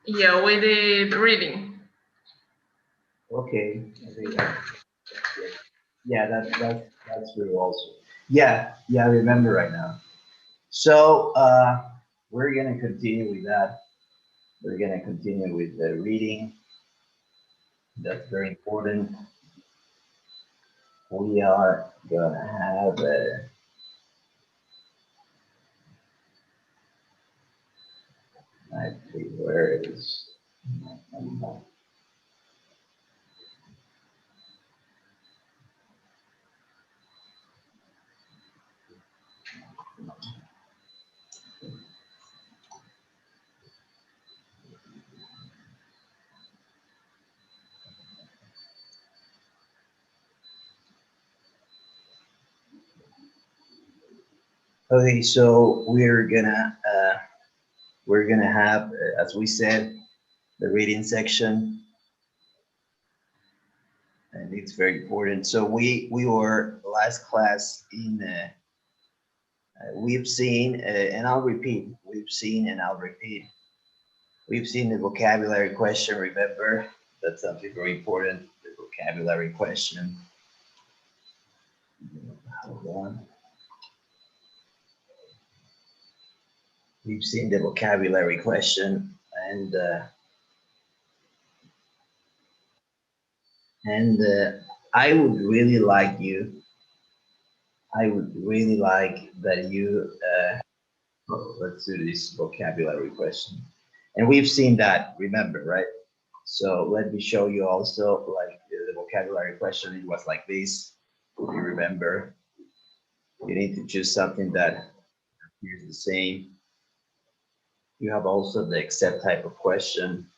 Yeah, with the reading. Okay. Yeah, that's true also. Yeah, yeah, I remember right now. So we're gonna continue with that. We're gonna continue with the reading. That's very important. We are gonna have I see where is okay. So we're gonna have as we said the reading section, and it's very important. So we were last class in we've seen and I'll repeat. We've seen and I'll repeat. We've seen the vocabulary question. Remember, that's something very important. The vocabulary question. Hold on. We've seen the vocabulary question, and and I would really like you. I would really like that you. Let's do this vocabulary question, and we've seen that. Remember, right? So let me show you also like the vocabulary question. It was like this. If you remember, you need to choose something that appears the same. You have also the except type of question.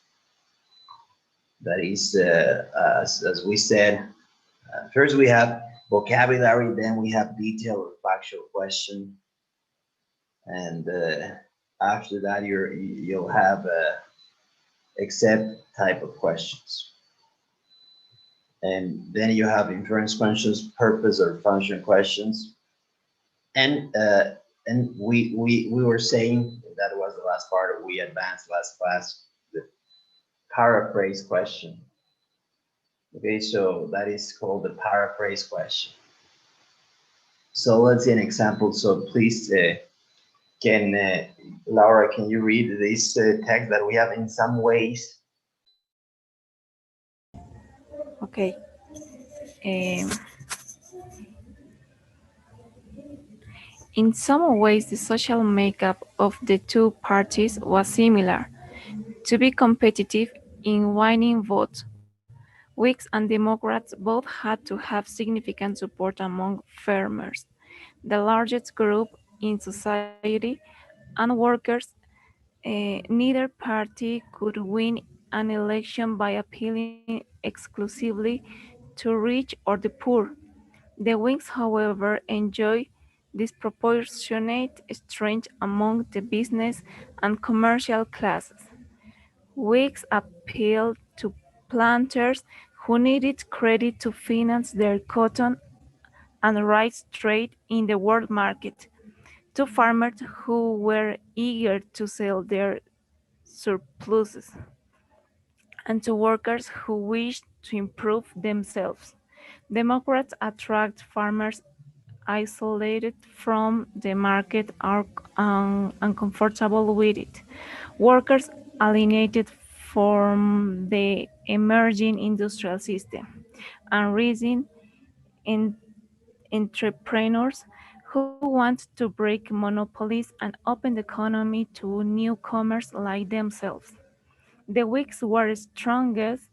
That is, as we said, first we have vocabulary, then we have detailed or factual question, and after that you'll have except type of questions, and then you have inference questions, purpose or function questions, and we were saying that was the last part. We advanced last class the paraphrase question. Okay, so that is called the paraphrase question. So let's see an example. So please, can Laura, can you read this text that we have in some ways? Okay. Um, in some ways, the social makeup of the two parties was similar. To be competitive in winning votes, Whigs and Democrats both had to have significant support among farmers, the largest group in society, and workers. Neither party could win an election by appealing exclusively to rich or the poor. The Whigs, however, enjoy disproportionate strength among the business and commercial classes. Whigs appealed to planters who needed credit to finance their cotton and rice trade in the world market, to farmers who were eager to sell their surpluses, and to workers who wished to improve themselves. Democrats attract farmers isolated from the market are uncomfortable with it. Workers alienated from the emerging industrial system, and rising in entrepreneurs who want to break monopolies and open the economy to newcomers like themselves. The Whigs were strongest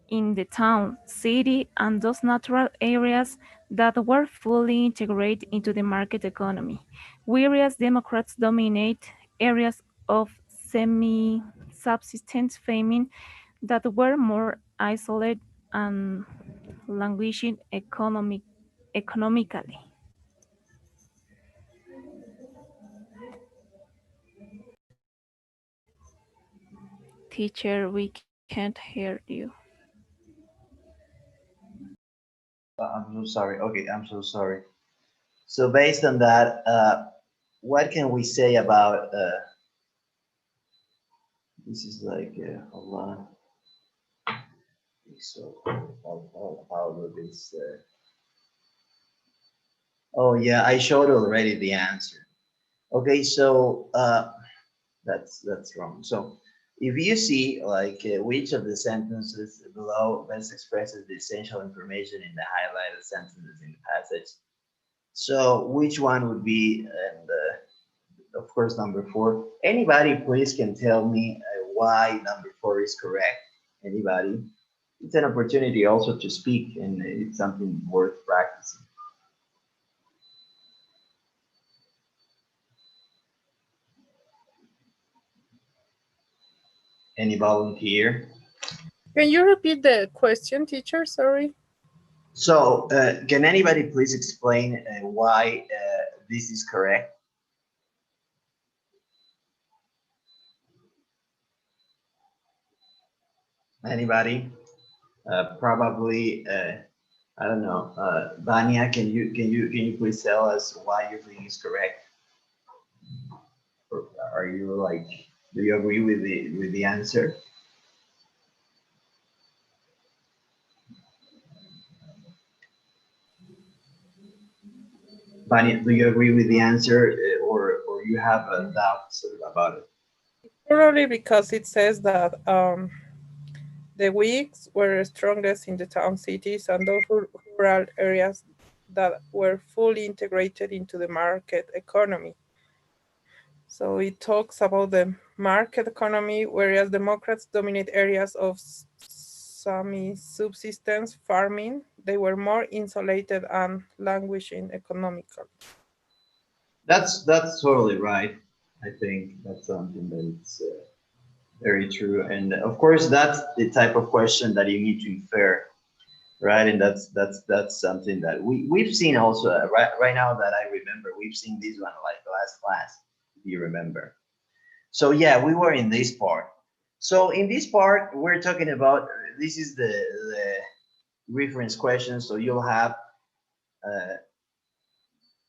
in the town, city, and those natural areas that were fully integrated into the market economy, whereas Democrats dominate areas of semi-subsistence famine that were more isolated and languishing economically. Teacher, we can't hear you. I'm so sorry. Okay, I'm so sorry. So based on that, what can we say about This is like a lot. So how will this? Oh yeah, I showed already the answer. Okay, so that's wrong. So if you see like which of the sentences below best expresses the essential information in the highlighted sentences in the passage. So which one would be, and of course, number four. Anybody, please, can tell me why number four is correct. Anybody? It's an opportunity also to speak, and it's something worth practicing. Any volunteer? Can you repeat the question, teacher? Sorry. So, can anybody please explain why this is correct? Anybody? Probably, I don't know. Vanya, can you please tell us why you think is correct? Or are you like, do you agree with the answer? Vanya, do you agree with the answer, or you have doubts about it? Probably because it says that the Whigs were strongest in the town cities and those rural areas that were fully integrated into the market economy. So it talks about the market economy, whereas Democrats dominate areas of semi-subsistence farming. They were more insulated and languishing economically. That's totally right. I think that's something that it's very true, and of course that's the type of question that you need to infer, right? And that's something that we've seen also right now that I remember. We've seen this one like the last class, if you remember. So yeah, we were in this part. So in this part, we're talking about this is the reference question. So uh,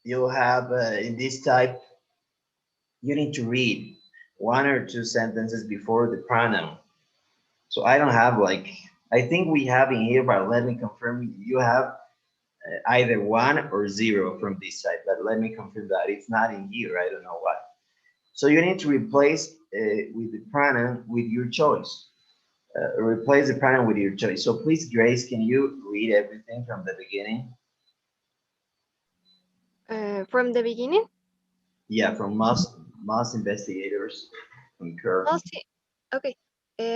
you'll have in this type you need to read one or two sentences before the pronoun. So I don't have like, I think we have in here, but let me confirm you have either one or zero from this side, but let me confirm that it's not in here. I don't know why. So you need to replace with the pronoun with your choice. Replace the pronoun with your choice. So please, Grace, can you read everything from the beginning? From the beginning, Yeah, from most investigators concur. okay.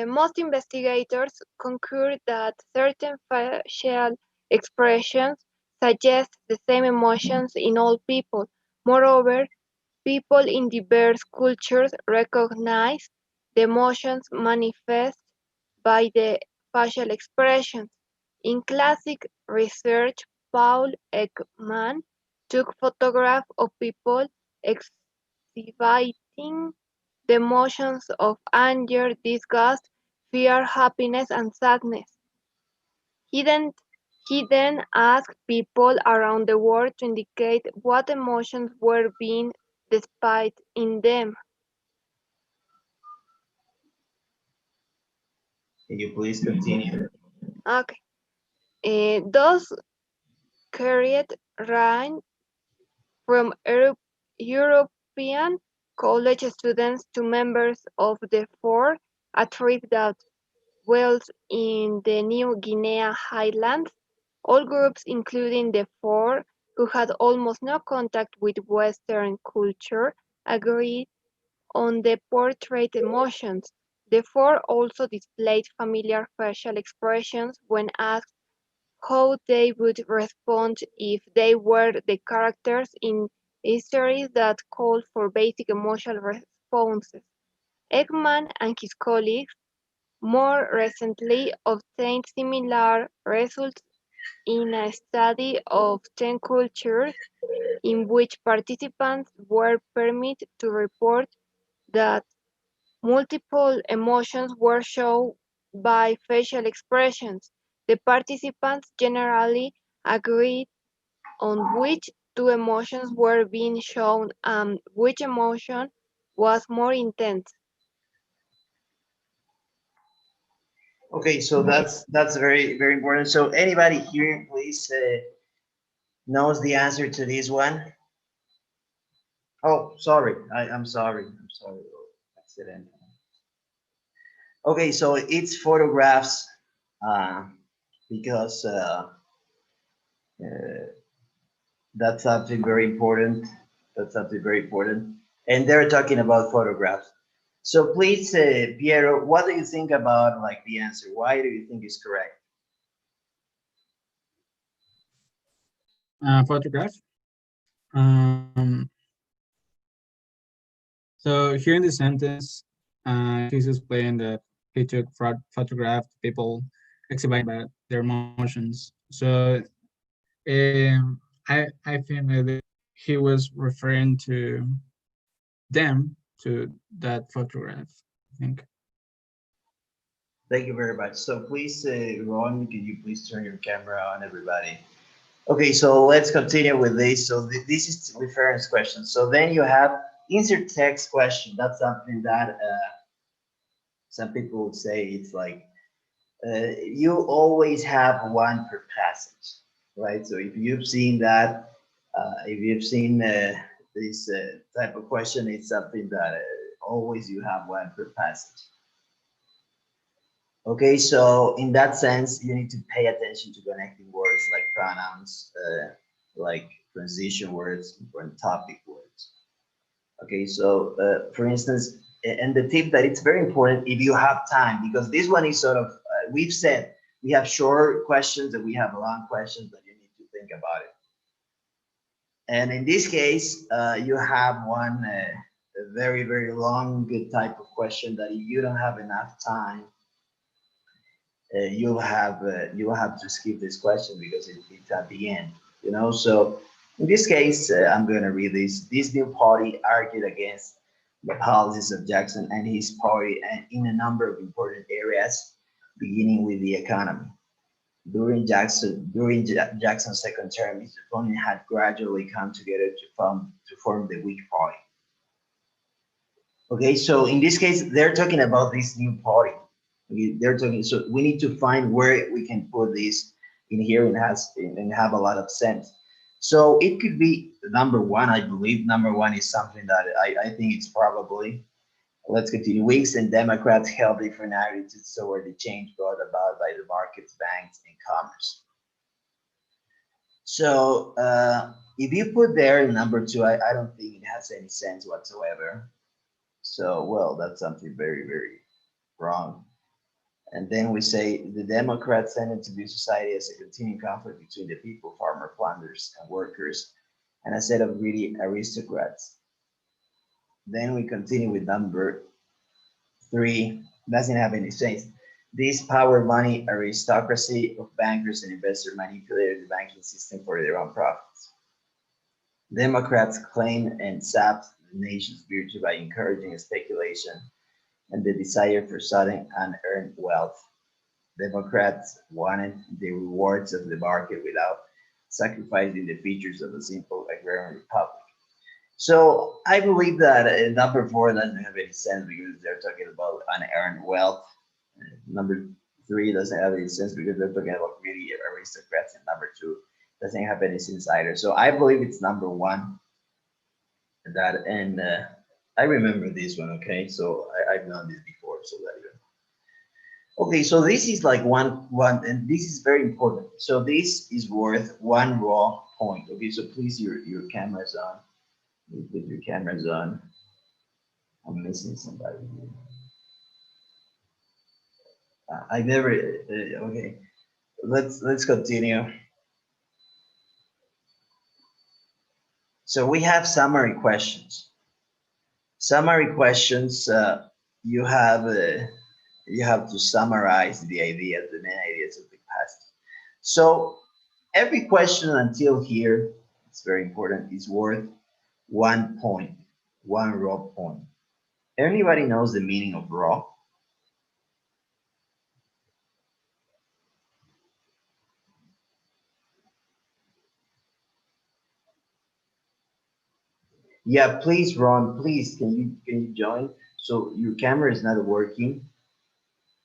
Most investigators concur that certain facial expressions suggest the same emotions in all people. Moreover, people in diverse cultures recognize the emotions manifest by the facial expressions. In classic research, Paul Ekman took photographs of people exhibiting the emotions of anger, disgust, fear, happiness, and sadness. He then, he then asked people around the world to indicate what emotions were being displayed in them. Can you please continue? Okay. Those carried range from European college students to members of the four, a tribe that dwells in the New Guinea highlands. All groups, including the four who had almost no contact with Western culture, agreed on the portrait emotions. The four also displayed familiar facial expressions when asked how they would respond if they were the characters in stories that called for basic emotional responses. Ekman and his colleagues more recently obtained similar results in a study of 10 cultures in which participants were permitted to report that multiple emotions were shown by facial expressions. The participants generally agreed on which two emotions were being shown and which emotion was more intense. Okay, so that's very very important. So anybody here, please knows the answer to this one? Oh, sorry. I'm sorry. I'm sorry. Oh, accident. Okay, so it's photographs uh, because uh, that's something very important. That's something very important. And they're talking about photographs. So please, Piero, what do you think about like the answer? Why do you think it's correct? Photograph. Um, so here in the sentence, he's explaining that he took photographed people exhibiting about their emotions. So I think that he was referring to them to that photograph. I think. Thank you very much. So please, Ron, can you please turn your camera on, everybody? Okay, so let's continue with this. So this is reference question. So then you have insert text question. That's something that some people would say it's like you always have one per passage, right? So if you've seen that, if you've seen this type of question, it's something that always you have one per passage. Okay, so in that sense, you need to pay attention to connecting words like pronouns, like transition words, and topic words. Okay, so for instance, and the tip that it's very important if you have time, because this one is sort of, we've said we have short questions and we have long questions, but you need to think about it. And in this case, you have one a very, very long good type of question that if you don't have enough time, you'll have to skip this question because it's at the end, you know. So in this case, I'm going to read this. This new party argued against the policies of Jackson and his party and in a number of important areas, beginning with the economy. During Jackson's second term, his opponent had gradually come together to form the Whig Party. Okay, so in this case, they're talking about this new party. They're talking, so we need to find where we can put this in here and have a lot of sense. So it could be number one, I believe. Number one is something that I think it's probably. Let's continue. Whigs and Democrats held different attitudes toward the change brought about by the markets, banks, and commerce. So if you put there in number two, I don't think it has any sense whatsoever. So, well, that's something very, very wrong. And then we say the Democrats tended to view society as a continuing conflict between the people, farmer, planters, and workers, and a set of greedy aristocrats. Then we continue with number three. Doesn't have any sense. This power money aristocracy of bankers and investors manipulated the banking system for their own profits. Democrats claimed and sapped the nation's virtue by encouraging speculation and the desire for sudden unearned wealth. Democrats wanted the rewards of the market without sacrificing the features of a simple agrarian republic. So I believe that number four doesn't have any sense because they're talking about unearned wealth. Number three doesn't have any sense because they're talking about really aristocrats. And number two doesn't have any sense either. So I believe it's number one. That and I remember this one. Okay, so I've known this before. So that you know. Okay, so this is like one, and this is very important. So this is worth one raw point. Okay, so please your camera's on. You put your cameras on. I'm missing somebody here. I never. Okay, let's continue. So we have summary questions. Summary questions. You have to summarize the ideas, the main ideas of the passage. So every question until here, it's very important, is worth 1 point, one raw point. Anybody knows the meaning of raw? Yeah, please, Ron, please, can you join? So your camera is not working.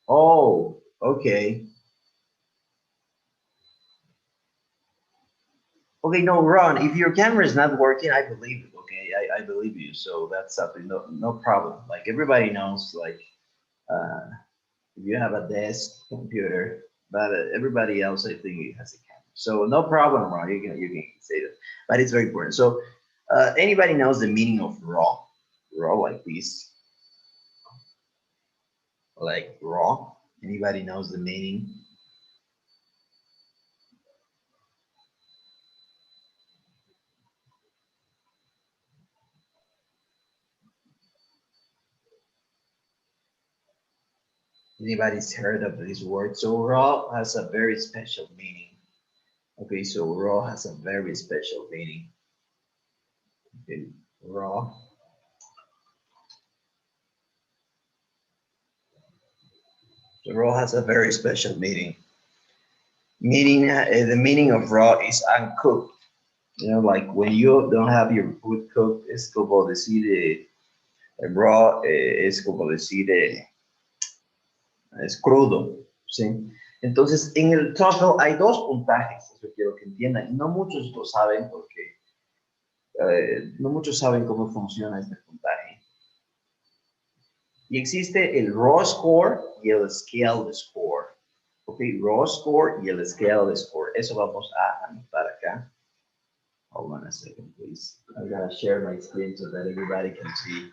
Oh, Okay. Okay, no, Ron, if your camera is not working, I believe it, okay? I believe you, so that's something, no problem. Like, everybody knows, like, uh, if you have a desk computer, but everybody else, I think, has a camera. So no problem, Ron, you can say that, but it's very important. So, anybody knows the meaning of raw? Raw like this, like raw? Anybody knows the meaning? Anybody's heard of this word? So raw has a very special meaning. Okay, so raw has a very special meaning. Okay, raw. So raw has a very special meaning. Meaning, the meaning of raw is uncooked. You know, like when you don't have your food cooked, es como decir raw, es como decir es crudo, ¿sí? Entonces, en el TOEFL hay dos puntajes, eso quiero que entiendan, y no muchos lo saben porque no muchos saben cómo funciona este puntaje. Y existe el raw score y el scaled score. Ok, raw score y el scaled score. Eso vamos a anotar acá. Hold on a second, please. I'm gonna share my screen so that everybody can see.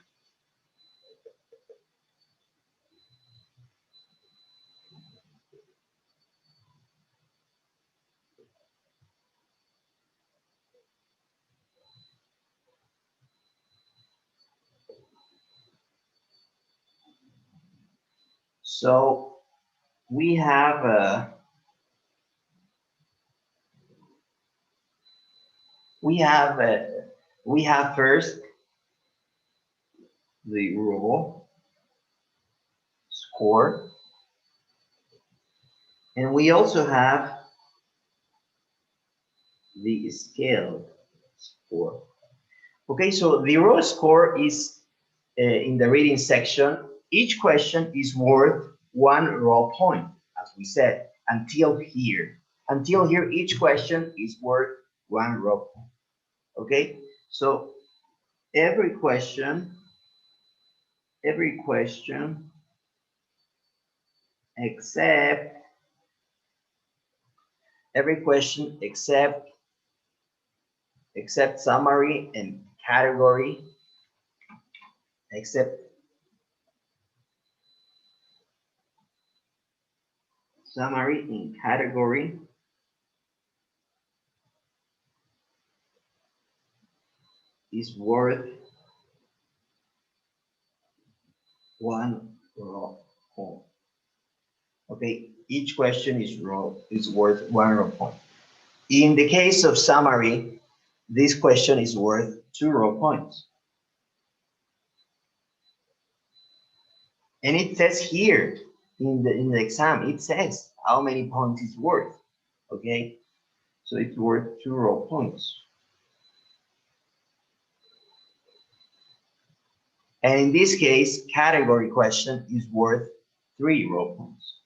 So we have we have first the raw score, and we also have the scale score. Okay, so the raw score is in the reading section. Each question is worth 1 raw point, as we said, until here. Until here, each question is worth 1 raw point. Okay, so every question except except summary and category, except summary in category is worth 1 raw point. Okay, each question is worth 1 raw point. In the case of summary, this question is worth 2 raw points. And it says here in the exam, it says how many points it's worth. Okay, so it's worth 2 raw points. And in this case, category question is worth 3 raw points.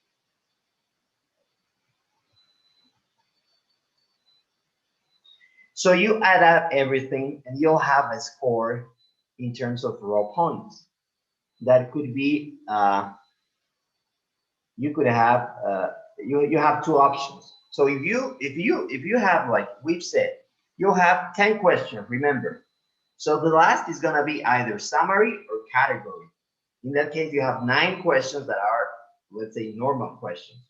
So you add up everything and you'll have a score in terms of raw points. That could be, you could have, you have 2 options. So if you have, like we've said, you'll have 10 questions, remember. So the last is gonna be either summary or category. In that case, you have 9 questions that are, let's say, normal questions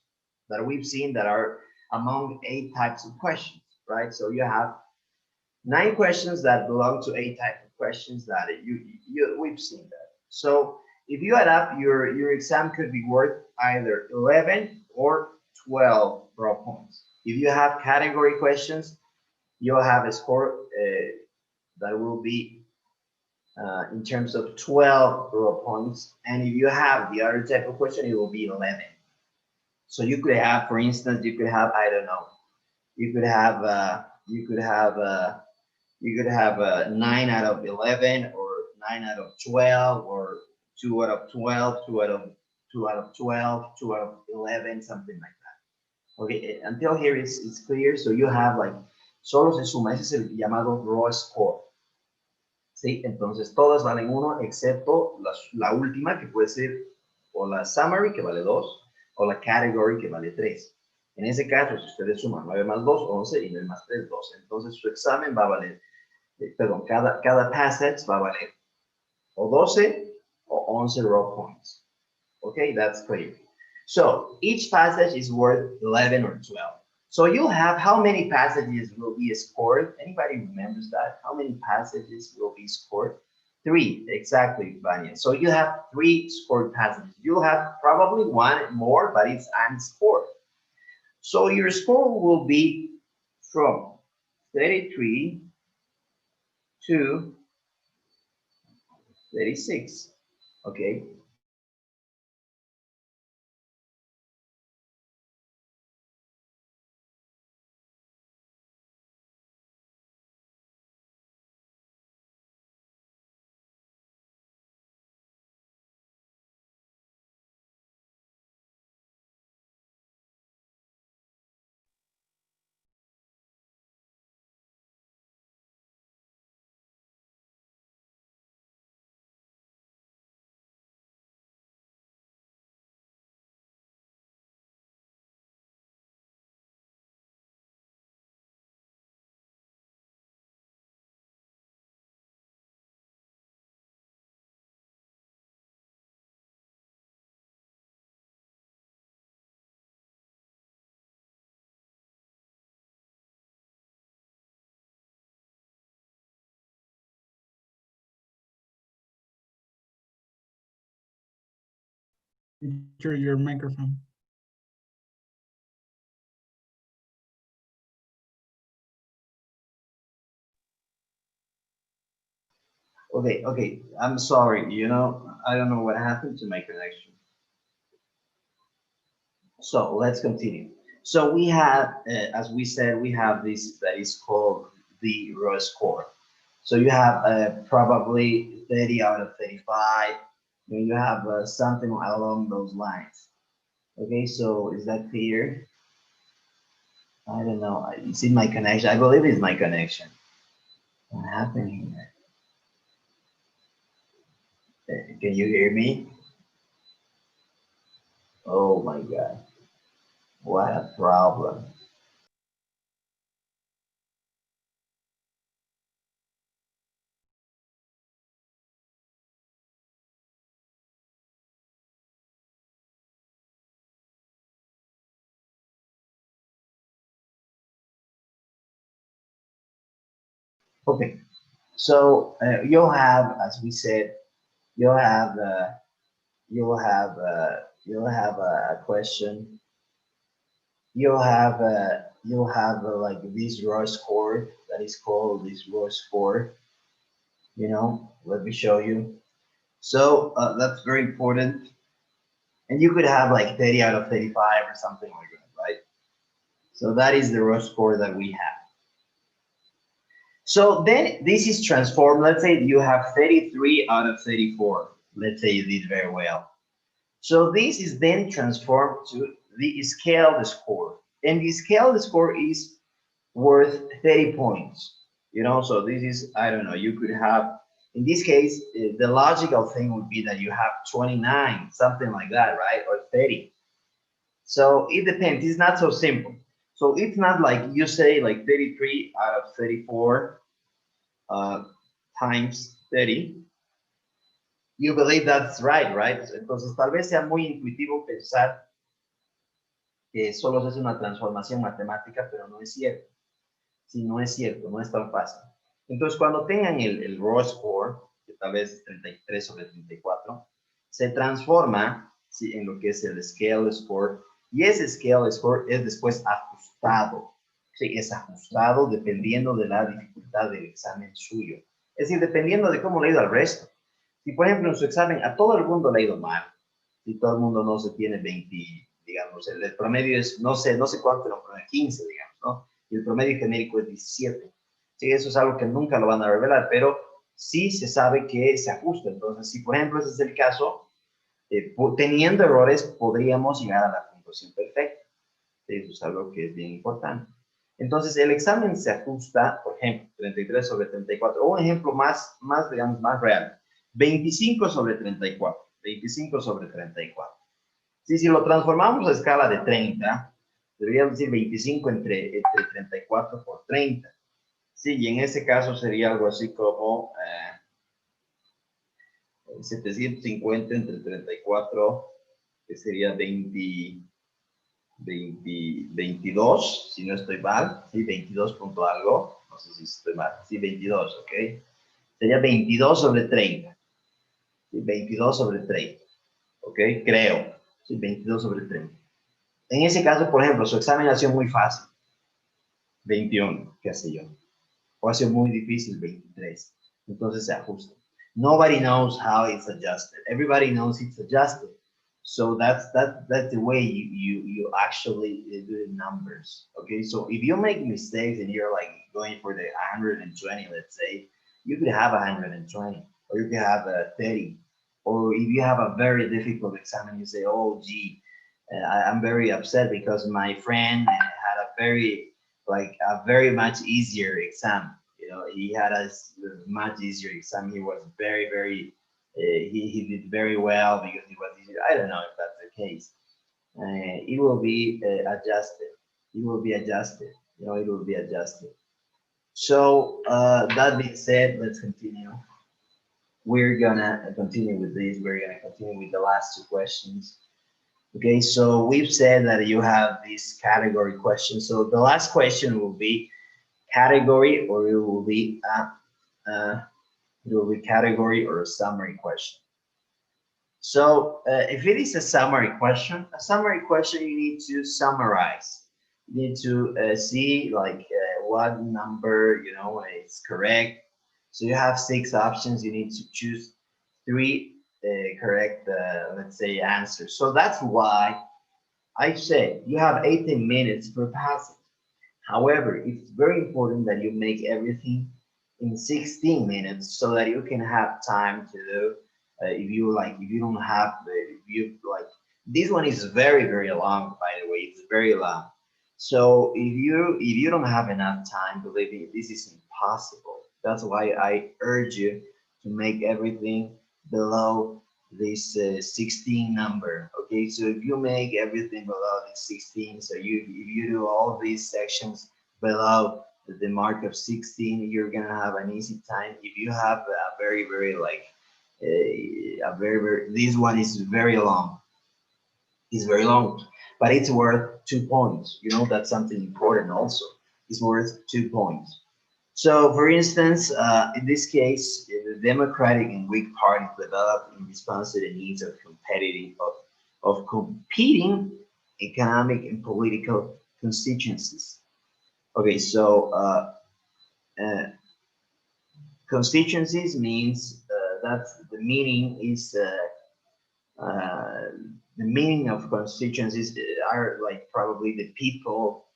that we've seen that are among 8 types of questions, right? So you have 9 questions that belong to 8 types of questions that we've seen that. So if you add up, your exam could be worth either 11 or 12 raw points. If you have category questions, you'll have a score that will be in terms of 12 raw points. And if you have the other type of question, it will be 11. So you could have, for instance, you could have, I don't know, you could have 9 out of 11 or 9 out of 12 or 2 out of 12, 2 out of 2 out of 12, 2 out of 11, something like that. Okay, until here it's clear. So you have like, solo se suma, ese es el llamado raw score. ¿Sí? Entonces todas valen 1, excepto la última, que puede ser o la summary, que vale 2, o la category, que vale 3. En ese caso, si ustedes suman 9 más 2, 11, y 9 más 3, 12. Entonces su examen va a valer, perdón, cada passage va a valer o 12 o 11 raw points. Okay, that's clear. So each passage is worth 11 or 12. So you'll have, how many passages will be scored? Anybody remembers that? How many passages will be scored? 3, exactly, Vanya. So you have 3 scored passages. You'll have probably 1 more, but it's unscored. So your score will be from 33 to 36, okay? Your microphone. Okay, I'm sorry, you know, I don't know what happened to my connection. So let's continue. So we have, as we said, we have this that is called the raw score. So you have probably 30 out of 35. You have something along those lines. Okay, so is that clear? I don't know. It's in my connection. I believe it's my connection. What happened here? Can you hear me? Oh my God. What a problem. Okay, so you'll have, as we said, you'll have a question. You'll have like this raw score that is called this raw score. You know, let me show you. So that's very important. And you could have like 30 out of 35 or something like that, right? So that is the raw score that we have. So then this is transformed. Let's say you have 33 out of 34. Let's say you did very well. So this is then transformed to the scaled score. And the scaled score is worth 30 points. You know, so this is, I don't know, you could have, in this case, the logical thing would be that you have 29, something like that, right? Or 30. So it depends. It's not so simple. So it's not like you say like 33 out of 34 times 30. You believe that's right, right? Entonces tal vez sea muy intuitivo pensar que solo se hace una transformación matemática, pero no es cierto. Si no es cierto, no es tan fácil. Entonces cuando tengan el raw score, que tal vez es 33 sobre 34, se transforma, ¿sí?, en lo que es el scale score, y ese scale score es después ajustado. Sí, es ajustado dependiendo de la dificultad del examen suyo. Es decir, dependiendo de cómo le ha ido al resto. Si, por ejemplo, en su examen a todo el mundo le ha ido mal, si todo el mundo no se tiene 20, digamos, el promedio es, no sé cuánto, pero 15, digamos, ¿no? Y el promedio genérico es 17. Sí, eso es algo que nunca lo van a revelar, pero sí se sabe que se ajusta. Entonces, si, por ejemplo, ese es el caso, Teniendo errores, podríamos llegar a la puntuación perfecta. Eso es algo que es bien importante. Entonces, el examen se ajusta, por ejemplo, 33 sobre 34, o un ejemplo digamos, más real, 25 sobre 34, 25 sobre 34. Sí, si lo transformamos a escala de 30, deberíamos decir 25 entre 34 por 30. Sí, y en ese caso sería algo así como 750 entre 34, que sería 22, si no estoy mal, sí, 22 punto algo, no sé si estoy mal, sí, 22, ok. Sería 22 sobre 30, sí, 22 sobre 30, ok, creo, sí, 22 sobre 30. En ese caso, por ejemplo, su examen ha sido muy fácil, 21, qué sé yo, o ha sido muy difícil, 23, entonces se ajusta. Nobody knows how it's adjusted. Everybody knows it's adjusted. So that's the way you actually do the numbers. Okay, so if you make mistakes and you're like going for the 120, let's say, you could have 120, or you could have a 30, or if you have a very difficult exam and you say, oh gee, I'm very upset because my friend had a very much easier exam. You know, he had a much easier exam. He was very he did very well because he was easier. I don't know if that's the case. It will be adjusted. It will be adjusted. You know, it will be adjusted. So that being said, let's continue. We're gonna continue with this. We're gonna continue with the last two questions. Okay, so we've said that you have this category question. So the last question will be category, or it will be category or a summary question. So if it is a summary question, you need to summarize. You need to see like what number, you know, is correct. So you have 6 options. You need to choose 3 correct, let's say, answers. So that's why I said you have 18 minutes per passage. However, it's very important that you make everything in 16 minutes so that you can have time to do. If you don't have, if you like, this one is very long. By the way, it's very long. So if you don't have enough time, believe me, this is impossible. That's why I urge you to make everything below this 16 number. Okay, so if you make everything below this 16, so if you do all these sections below the mark of 16, you're gonna have an easy time. If you have a very like this one is very long. It's very long, but it's worth 2 points. You know, that's something important also. It's worth 2 points. So, for instance, in this case, the Democratic and Whig parties developed in response to the needs of competing economic and political constituencies. Okay, so constituencies means that's the meaning is the meaning of constituencies are like probably the people.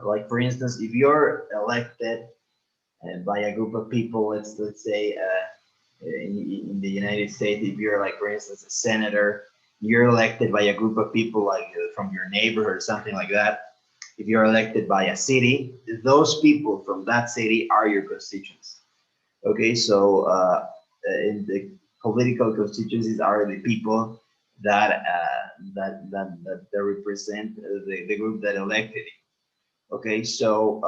Like for instance, if you're elected by a group of people, let's say in the United States, if you're like for instance a senator, you're elected by a group of people like from your neighborhood or something like that. If you're elected by a city, those people from that city are your constituents. Okay, so in the political constituencies are the people that represent the group that elected you. Okay, so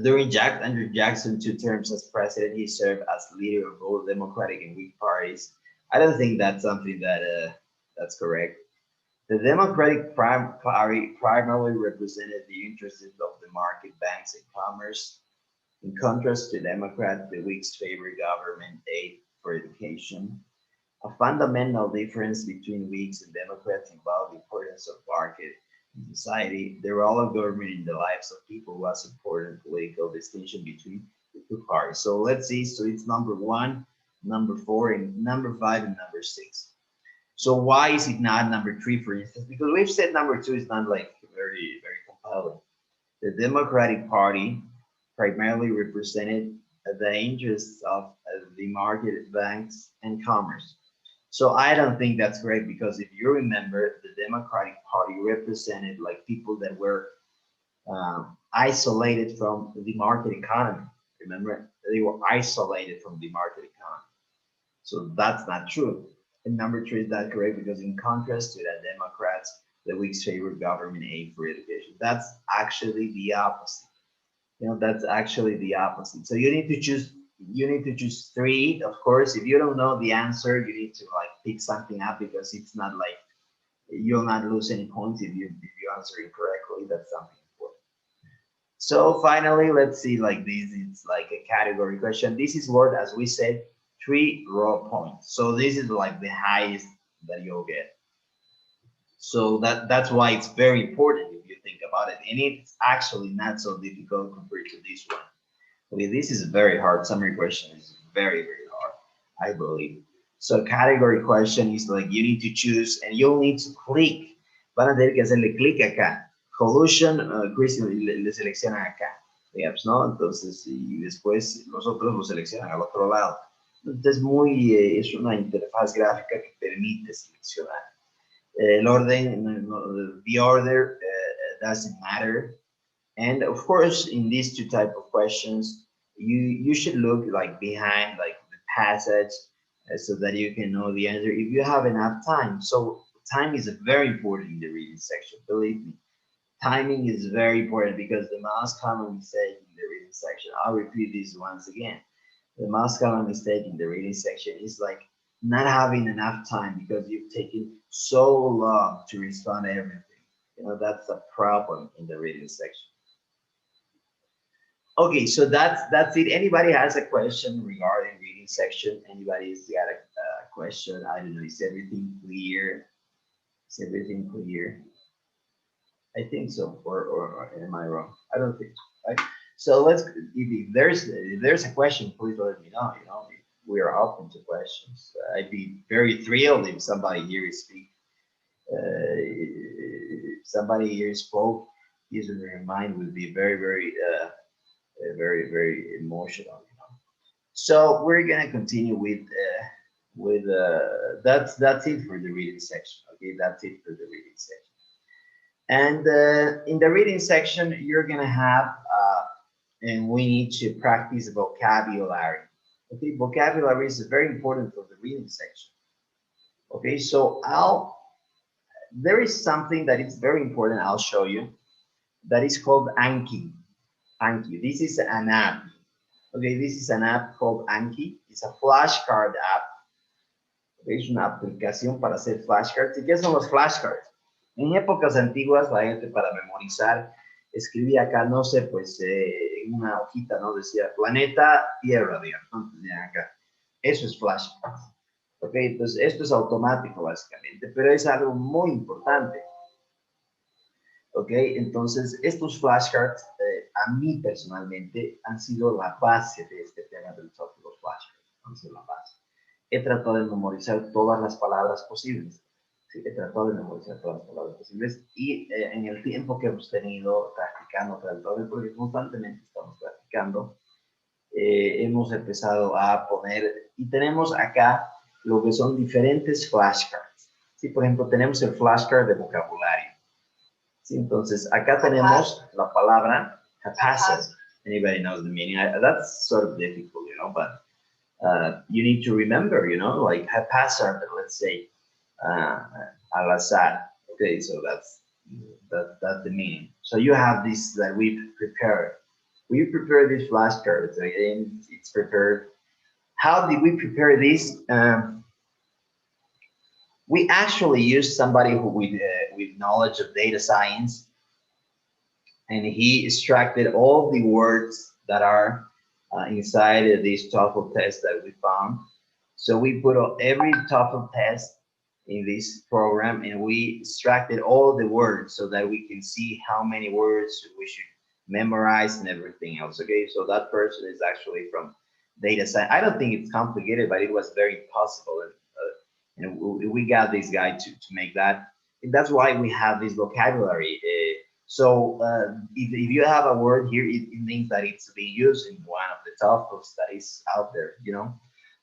during Andrew Jackson's 2 terms as president, he served as leader of both Democratic and Whig parties. I don't think that's something that that's correct. The Democratic Party primarily represented the interests of the market, banks, and commerce. In contrast to Democrats, the Whigs favor government aid for education. A fundamental difference between Whigs and Democrats involved the importance of market in society. The role of government in the lives of people was important political distinction between the 2 parties. So let's see. So it's number 1, number 4, and number 5, and number 6. So why is it not number 3, for instance? Because we've said number 2 is not like very compelling. The Democratic Party primarily represented the interests of the market, banks, and commerce. So I don't think that's great because if you remember, the Democratic Party represented like people that were isolated from the market economy. Remember, they were isolated from the market economy. So that's not true. And number three is that correct because in contrast to the Democrats, the Whigs favor government aid for education. That's actually the opposite. That's actually the opposite. So you need to choose. You need to choose three. Of course, if you don't know the answer, you need to like pick something up because it's not like you'll not lose any points if you answer incorrectly. That's something important. So finally, let's see like this. It's like a category question. This is worth, as we said, 3 raw points. So this is like the highest that you'll get. So that's why it's very important if you think about it. And it's actually not so difficult compared to this one. Okay, this is a very hard summary question. It's very, very hard, I believe. So category question is like you need to choose and you'll need to click. Van a tener que hacerle clic acá. Collusion, Christian le seleccionan acá. Digamos, ¿no? Entonces, y después los otros lo seleccionan al otro lado. Entonces, es una interfaz gráfica que permite seleccionar. El orden, the order doesn't matter. And of course, in these two type of questions, you should look like behind like the passage so that you can know the answer if you have enough time. So time is very important in the reading section. Believe me, timing is very important because the most common mistake in the reading section. I'll repeat this once again. The most common mistake in the reading section is like not having enough time because you've taken so long to respond to everything. That's a problem in the reading section. Okay, so that's it. Anybody has a question regarding reading section? Anybody's got a question? I don't know. Is everything clear? Is everything clear? I think so. Or am I wrong? I don't think so. Right? So let's. If there's a question, please let me know. We are open to questions. I'd be very thrilled if somebody here speak. If somebody here spoke, using their mind would be very, very. Very, very emotional. So we're gonna continue with that's it for the reading section. Okay, that's it for the reading section. And in the reading section, you're gonna have and we need to practice vocabulary. Okay, vocabulary is very important for the reading section. Okay, so there is something that is very important. I'll show you. That is called Anki. Anki. This is an app. Okay, this is an app called Anki. It's a flashcard app. Okay, es una aplicación para hacer flashcards. ¿Y qué son los flashcards? En épocas antiguas, la gente para memorizar escribía acá, no sé, pues en una hojita, ¿no? Decía planeta Tierra, digamos, ¿no? Acá. Eso es flashcards. Ok, entonces esto es automático básicamente, pero es algo muy importante. Ok, entonces estos flashcards a mí personalmente han sido la base de este tema del software, los flashcards, han sido la base. He tratado de memorizar todas las palabras posibles, sí, he tratado de memorizar todas las palabras posibles y en el tiempo que hemos tenido practicando, porque constantemente estamos practicando, hemos empezado a poner, y tenemos acá lo que son diferentes flashcards. Sí, por ejemplo, tenemos el flashcard de vocabulario. Sí, entonces, acá tenemos la palabra haphazard. Anybody knows the meaning? That's sort of difficult, but you need to remember, like haphazard, let's say, al azar. Okay, so that's the meaning. So you have this that we've prepared. We prepared this flashcards, and it's prepared. How did we prepare this? We actually used somebody who with knowledge of data science, and he extracted all the words that are inside this TOEFL test that we found. So we put every TOEFL test in this program, and we extracted all the words so that we can see how many words we should memorize and everything else. Okay, so that person is actually from data science. I don't think it's complicated, but it was very possible. And we got this guy to make that. And that's why we have this vocabulary. So if you have a word here, it means that it's being used in one of the toughest that is out there, you know.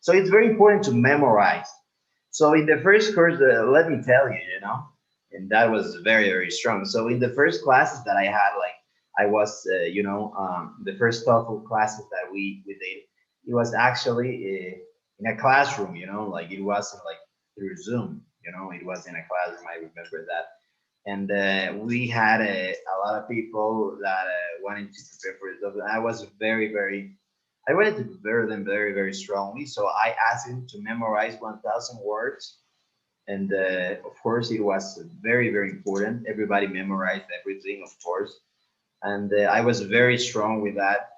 So it's very important to memorize. So in the first course, let me tell you, you know, and that was very, very strong. So in the first classes that I had, like I was, the first TOEFL classes that we did, it was actually in a classroom, you know, like it wasn't like through Zoom, you know, it was in a classroom. I remember that. And we had a lot of people that wanted to prepare for it. I was very, very, I wanted to prepare them very, very strongly. So I asked him to memorize 1,000 words. And of course, it was very, very important. Everybody memorized everything, of course. And I was very strong with that.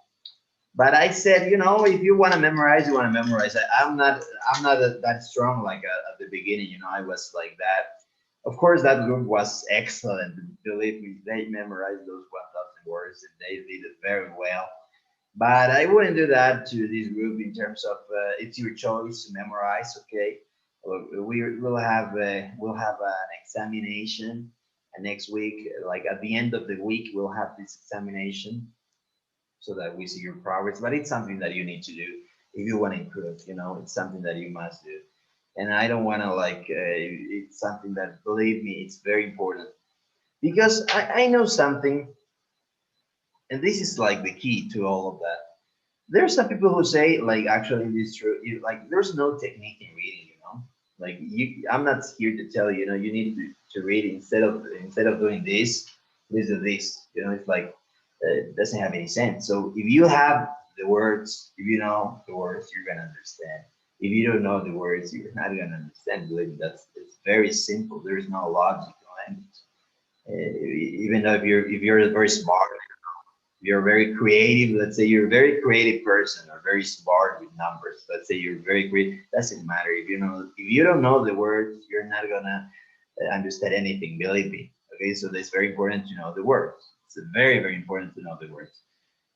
But I said, you know, if you want to memorize, you want to memorize. I'm not that strong like at the beginning. You know, I was like that. Of course, that group was excellent. Believe me, they memorized those 1,000 words and they did it very well. But I wouldn't do that to this group in terms of it's your choice to memorize. Okay, we'll have an examination, and next week, like at the end of the week, we'll have this examination so that we see your progress. But it's something that you need to do if you want to improve. You know, it's something that you must do. And I don't want to like. It's something that, believe me, it's very important because I know something, and this is like the key to all of that. There's some people who say like actually this is true. Like there's no technique in reading. You know, like I'm not here to tell you. You know, you need to read instead of doing this do this. You know, it's like it doesn't have any sense. So if you have the words, if you know the words, you're gonna understand. If you don't know the words, you're not gonna understand. Believe me, it's very simple. There's no logic behind it. Even though if you're very smart, you're very creative. Let's say you're a very creative person or very smart with numbers. Let's say you're very creative. Doesn't matter if you don't know the words, you're not gonna understand anything. Believe me. Okay, so it's very important to know the words. It's very, very important to know the words.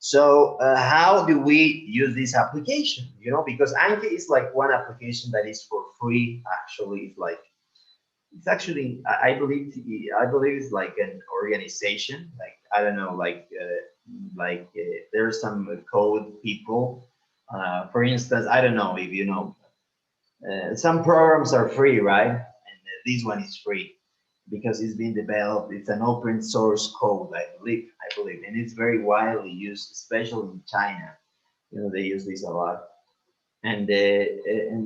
So how do we use this application? You know, because Anki is like one application that is for free. Actually, it's actually I believe it's like an organization. Like I don't know, there's some code people. For instance, I don't know if you know, some programs are free, right? And this one is free because it's been developed. It's an open source code, I believe, and it's very widely used, especially in China. You know, they use this a lot. And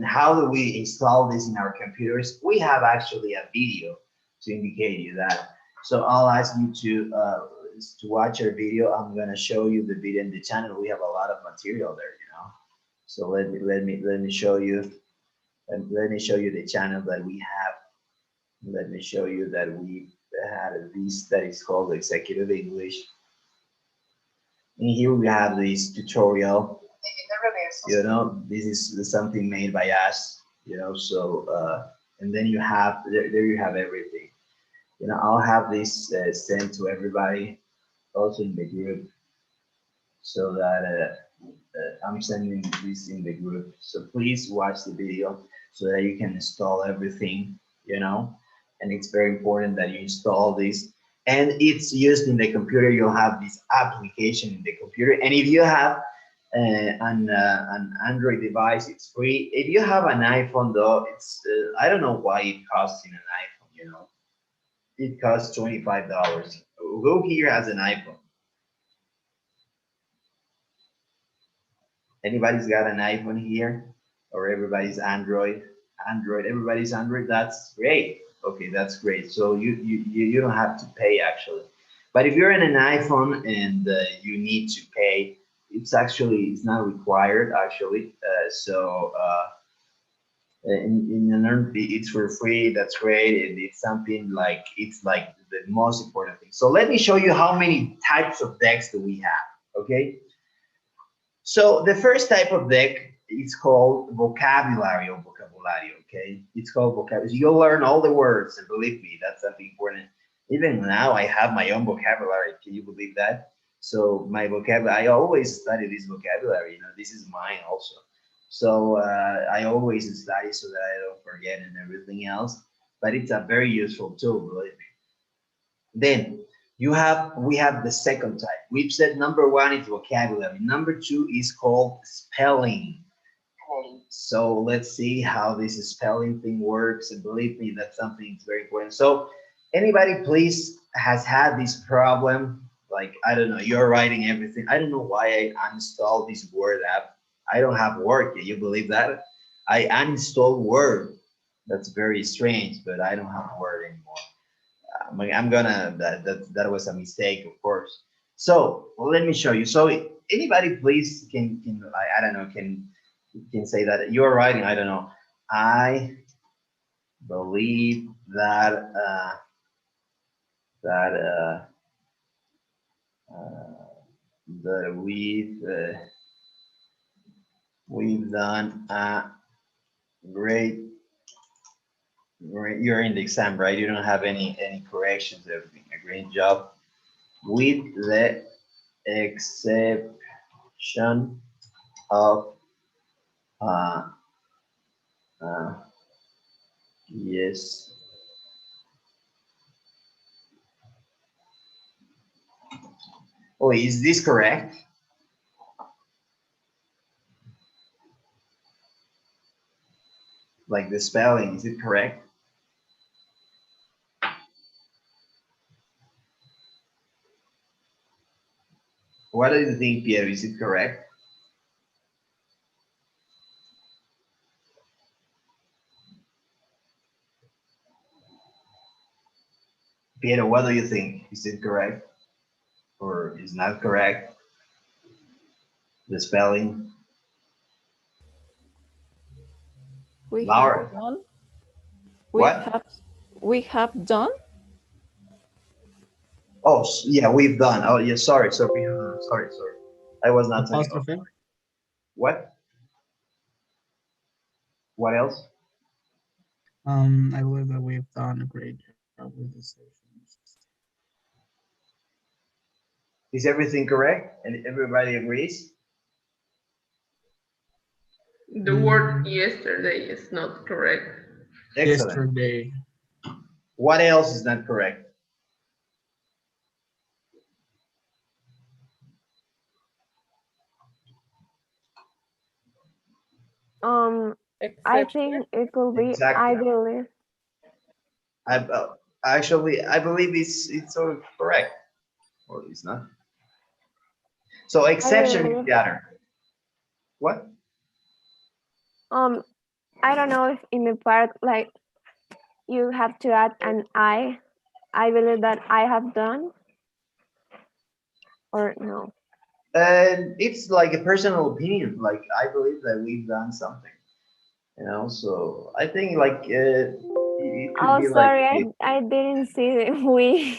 how do we install this in our computers? We have actually a video to indicate you that. So I'll ask you to watch our video. I'm gonna show you the video in the channel. We have a lot of material there, you know. So let me show you, and let me show you the channel that we have. Let me show you that we had this that is called Executive English. And here we have this tutorial. You know, this is something made by us. You know, so and then you have there you have everything. You know, I'll have this sent to everybody, also in the group, so that I'm sending this in the group. So please watch the video so that you can install everything. You know, and it's very important that you install this. And it's used in the computer. You'll have this application in the computer. And if you have an Android device, it's free. If you have an iPhone, though, it's I don't know why it costs in an iPhone. You know, it costs $25. Who here has an iPhone? Anybody's got an iPhone here, or everybody's Android? Everybody's Android. That's great. Okay, that's great. So you don't have to pay actually. But if you're in an iPhone and you need to pay, it's not required actually. It's for free. That's great, and it's something like it's like the most important thing. So let me show you how many types of decks do we have. Okay. So the first type of deck is called vocabulary or vocabulary. Okay, it's called vocabulary. You'll learn all the words, and believe me, that's something important. Even now, I have my own vocabulary. Can you believe that? So my vocabulary, I always study this vocabulary. You know, this is mine also. So I always study so that I don't forget and everything else. But it's a very useful tool, believe me. Then we have the second type. We've said number one is vocabulary. Number two is called spelling. So let's see how this spelling thing works. And believe me, that's something that's very important. So anybody please has had this problem? Like, I don't know, you're writing everything. I don't know why I uninstalled this Word app. I don't have Word. Can you believe that? I uninstalled Word. That's very strange, but I don't have Word anymore. I'm gonna, that was a mistake, of course. So let me show you. So anybody please can I don't know, can say that you're writing, I don't know. I believe that that we've done a great, you're in the exam, right? You don't have any corrections, everything. A great job, with the exception of yes. Oh, is this correct? Like the spelling, is it correct? What do you think, Piero? Is it correct? Piero, what do you think? Is it correct or is not correct? The spelling? We Laura? have done. What? We have done. Oh, yeah, we've done. Oh, yeah, sorry. Sorry. I was not saying. Apostrophe. What? What else? I believe that we've done a great job with the sessions. Is everything correct? And everybody agrees? The word yesterday is not correct. Excellent. Yesterday. What else is not correct? I think it could be Exactly. I believe. Actually, I believe it's sort of correct, or it's not. So exception is the other. What? I don't know if in the part like you have to add an I believe that I have done or no. And it's like a personal opinion. Like, I believe that we've done something, so I think like it could Oh, be sorry, like, I didn't see it. We.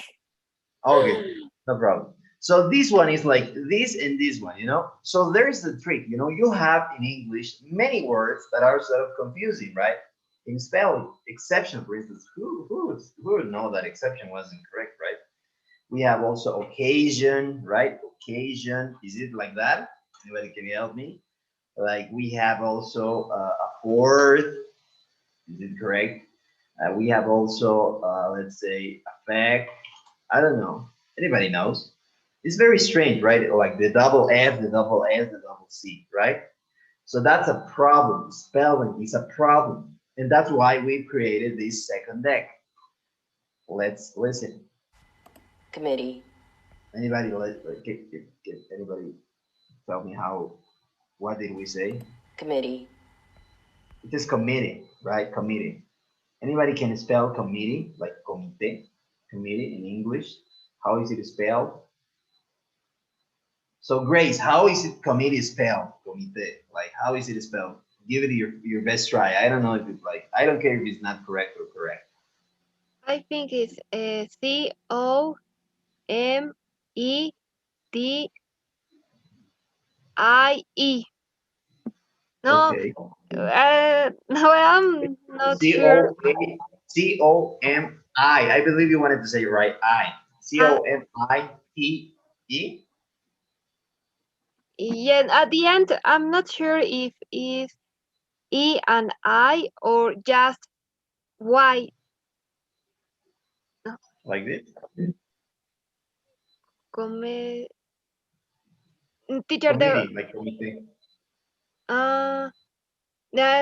okay, no problem. So this one is like this and this one. So there's the trick, you have in English many words that are sort of confusing, right? In spelling, exception, for instance, who would know that exception wasn't correct, right? We have also occasion, right? Occasion, is it like that? Anybody can help me? Like, we have also a fourth, is it correct? We have also, let's say, affect. I don't know. Anybody knows? It's very strange, right? Like the double F, the double S, the double C, right? So that's a problem. Spelling is a problem. And that's why we created this second deck. Let's listen. Committee. Anybody anybody tell me what did we say? Committee. It is committee, right? Committee. Anybody can spell committee, like comité, committee in English. How is it spelled? So Grace, how is it committee spelled? Comité. Like, how is it spelled? Give it your best try. I don't know if it's like, I don't care if it's not correct or correct. I think it's COMEDIE. No, Okay. no, I'm not sure. COMI. I believe you wanted to say it right. COMITE. Yeah, at the end, I'm not sure if it's E and I or just Y. Like this. Teacher, Committee, like committee. I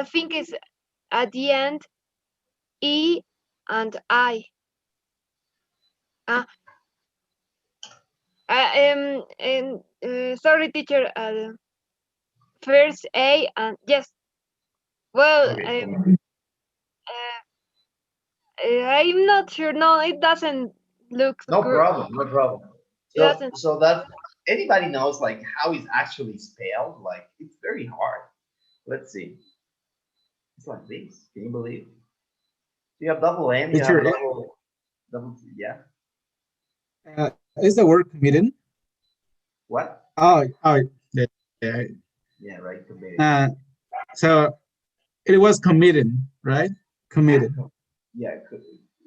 think it's at the end, E and I. Sorry, teacher. First A and yes. Well, Okay, committee. I'm not sure. No, it doesn't look No good. problem, no problem. It So, doesn't. so that anybody knows like how it's actually spelled? Like it's very hard. Let's see. It's like this. Can you believe? You have double M, you have Teacher, double, yeah. is the word committed? What? Oh, yeah, yeah. Yeah, right, committee. So it was committed, right? Committed. Yeah,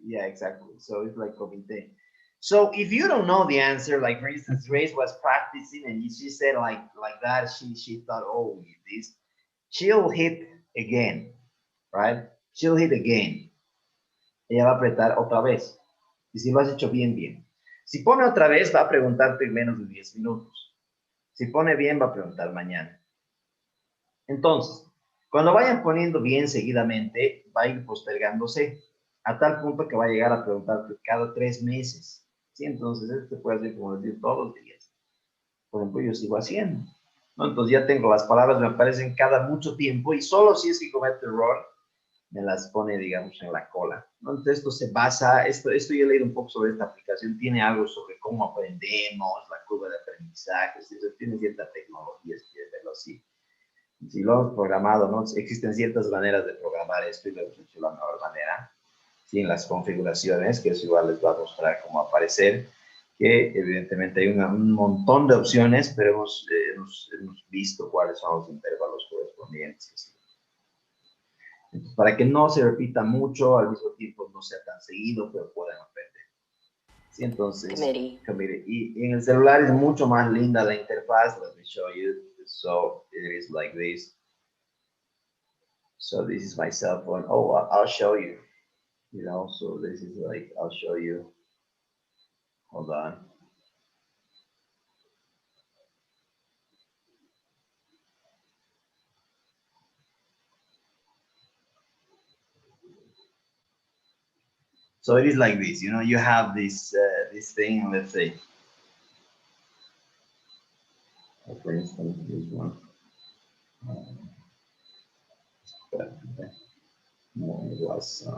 yeah, exactly. So it's like committee. So if you don't know the answer, like for instance, Grace was practicing and she said like that, she thought, oh, this, she'll hit again, right? She'll hit again. Ella va a apretar otra vez. Y si lo has hecho bien, bien. Si pone otra vez, va a preguntarte en menos de 10 minutos. Si pone bien, va a preguntar mañana. Entonces, cuando vayan poniendo bien seguidamente, va a ir postergándose a tal punto que va a llegar a preguntarte cada 3 meses. ¿Sí? Entonces, esto se puede hacer como decir todos los días. Por ejemplo, yo sigo haciendo. ¿No? Entonces ya tengo las palabras, me aparecen cada mucho tiempo y solo si es que cometo error, me las pone, digamos, en la cola. ¿No? Entonces esto se basa, esto yo he leído un poco sobre esta aplicación, tiene algo sobre cómo aprendemos, la curva de aprendizaje, tiene cierta tecnología, si quieres verlo así. Si lo hemos programado, ¿no? Existen ciertas maneras de programar esto y lo hemos hecho de la mejor manera. Sí, en las configuraciones, que eso igual les va a mostrar cómo aparecer, que evidentemente hay un montón de opciones, pero hemos visto cuáles son los intervalos correspondientes. Entonces, para que no se repita mucho, al mismo tiempo no sea tan seguido, pero puedan aprender. Sí, entonces, committee. Y en el celular es mucho más linda la interfaz. Let me show you. So it is like this. So this is my cell phone. Oh, I'll show you. You know, so this is like, I'll show you. Hold on. So it is like this, you know, you have this this thing, let's say, for instance, this one. No, it was,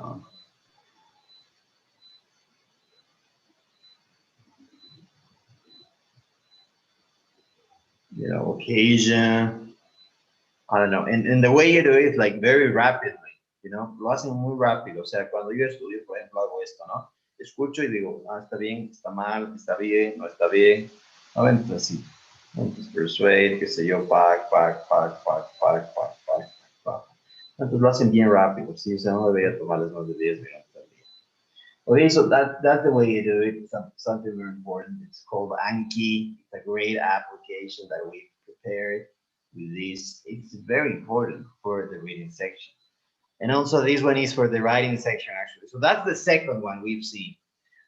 you know, occasion, I don't know, and the way you do it, like very rapidly, you know, lo hacen muy rápido, o sea, cuando yo estudio, por ejemplo, hago esto, ¿no? Escucho y digo, ah, está bien, está mal, está bien, no está bien, ¿no? Entonces, así, entonces, persuade, qué sé yo, pack. Entonces lo hacen bien rápido, ¿sí? O sea, no debería tomarles más de 10 minutos al día. Okay, so that's the way you do it. Something very important. It's called Anki. It's a great application that we prepared with this. It's very important for the reading section. And also this one is for the writing section, actually. So that's the second one we've seen.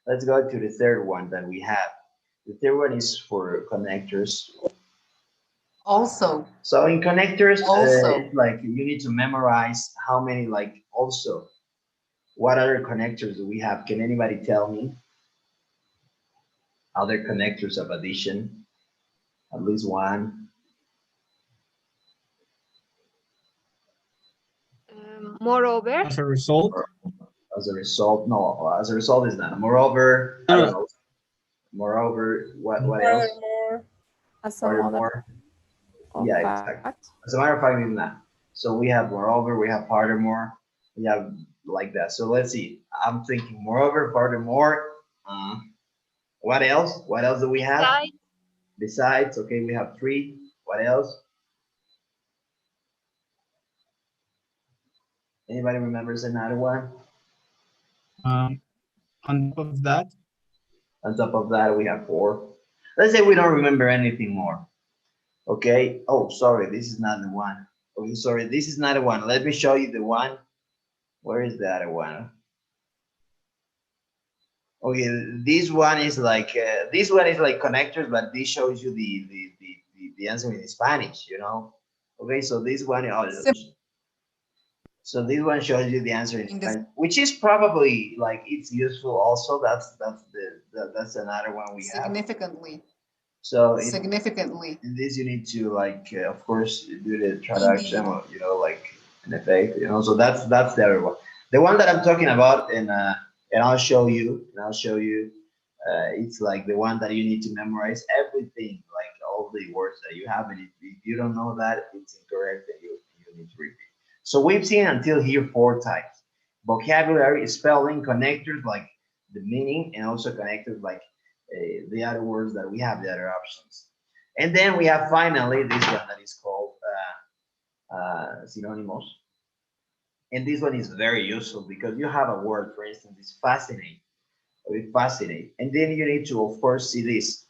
Let's go to the third one that we have. The third one is for connectors. Also. So in connectors, Also. like you need to memorize how many, like also. What other connectors do we have? Can anybody tell me? Other connectors of addition? At least one. Moreover. As a result. As a result, no. As a result is not. Moreover, I don't know. Moreover, what else? As a matter of Yeah, fact. exactly. As a matter of fact, it's not. So we have moreover, we have furthermore, we have like that. So let's see. I'm thinking moreover, furthermore. What else? What else do we have? Besides, okay, we have 3. What else? Anybody remembers another one? On top of that. On top of that, we have 4. Let's say we don't remember anything more. Okay. Oh, sorry, this is not the one. Okay, sorry, this is not the one. Let me show you the one. Where is the other one? Okay, this one is like connectors, but this shows you the answer in Spanish, you know. Okay, so this one, Sim- so this one shows you the answer in in this Spanish, which is probably like it's useful also. That's another one we have. significantly, So significantly, in this you need to like, of course, do the traduction, indeed. or, you know, like an effect, you know. So that's the other one. The one that I'm talking about, and I'll show you, it's like the one that you need to memorize everything, like all the words that you have, and if you don't know that, it's incorrect, and you need to repeat. So we've seen until here 4 types: vocabulary, spelling, connectors, like the meaning, and also connectors, like the other words that we have, the other options. And then we have finally this one that is called synonymous. And this one is very useful because you have a word, for instance, is fascinate, or it fascinate. And then you need to, of course, see this.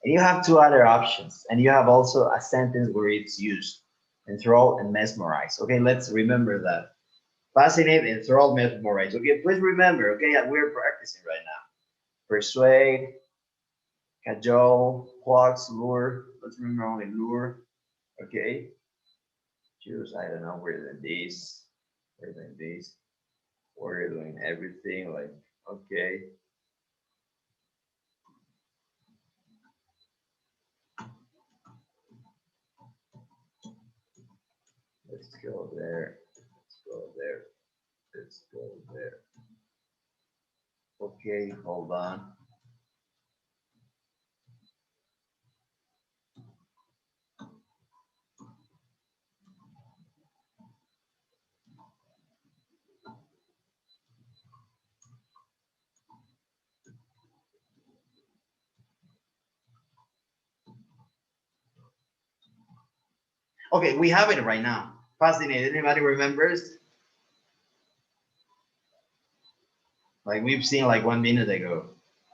And you have 2 other options. And you have also a sentence where it's used: enthrall and mesmerize. Okay, let's remember that. Fascinate, enthrall, mesmerize. Okay, please remember, okay, we're practicing right now. Persuade, cajole, coax, lure. Let's remember only lure. Okay. Choose, I don't know, we're doing this, we're doing this, we're doing everything, like, okay. Let's go there, let's go there, let's go there. Okay, hold on. Okay, we have it right now. Fascinated. Anybody remembers? Like we've seen like 1 minute ago.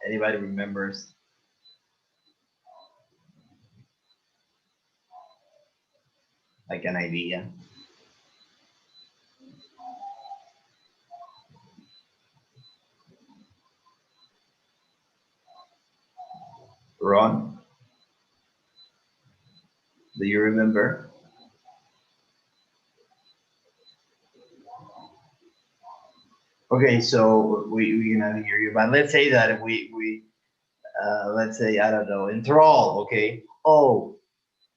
Anybody remembers? Like an idea? Ron, do you remember? Okay, so we cannot hear you, but let's say that we let's say, I don't know, enthrall, okay? Oh,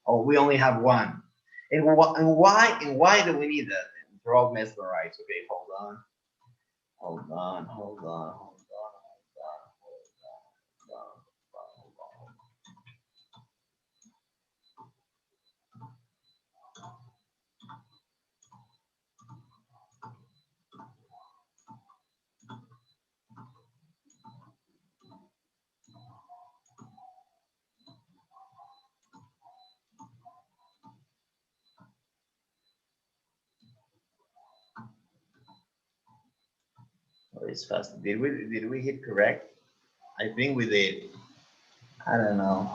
we only have one. And why do we need that? Enthrall, mesmerize. Okay, hold on. Oh, it's fast. Did we hit correct? I think we did. I don't know,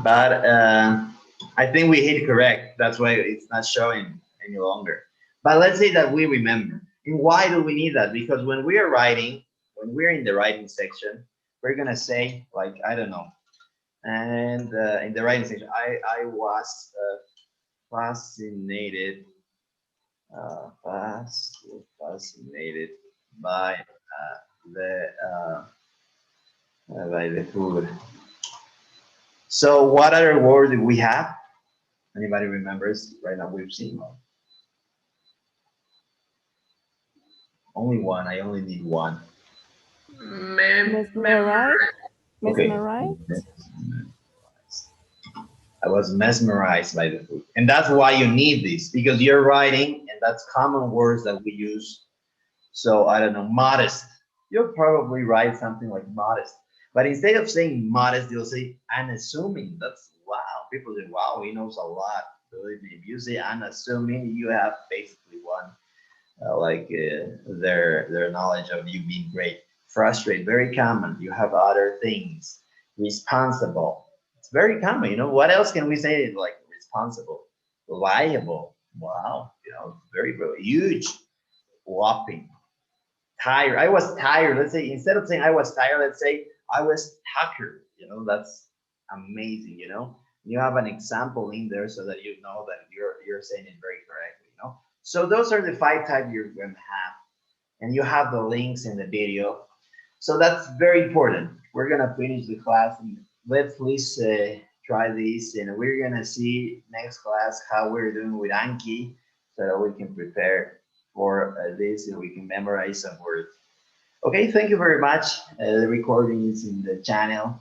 but I think we hit correct. That's why it's not showing any longer. But let's say that we remember. And why do we need that? Because when we are writing, when we're in the writing section, we're gonna say, like, I don't know. And in the writing section, I was fascinated, fascinated by the food. So what other word do we have? Anybody remembers? Right now we've seen one. Only one. I only need one. Mesmerized. Okay. Mesmerized. I was mesmerized by the food. And that's why you need this, because you're writing and that's common words that we use. So I don't know, modest. You'll probably write something like modest. But instead of saying modest, you'll say unassuming. That's wow. People say, wow, he knows a lot. Believe me, if you say unassuming, you have basically one their knowledge of you being great. Frustrate, very common. You have other things. Responsible. It's very common. You know, what else can we say like responsible? Reliable. Wow. You know, very, very huge. Whopping. tired. I was tired. Let's say, instead of saying I was tired, let's say I was tired. You know, that's amazing. You know, you have an example in there so that you know that you're saying it very correctly. You know, so those are the 5 types you're going to have, and you have the links in the video. So that's very important. We're gonna finish the class, and let's please try this, and we're gonna see next class how we're doing with Anki, so that we can prepare for this and we can memorize some words. Okay, thank you very much. The recording is in the channel.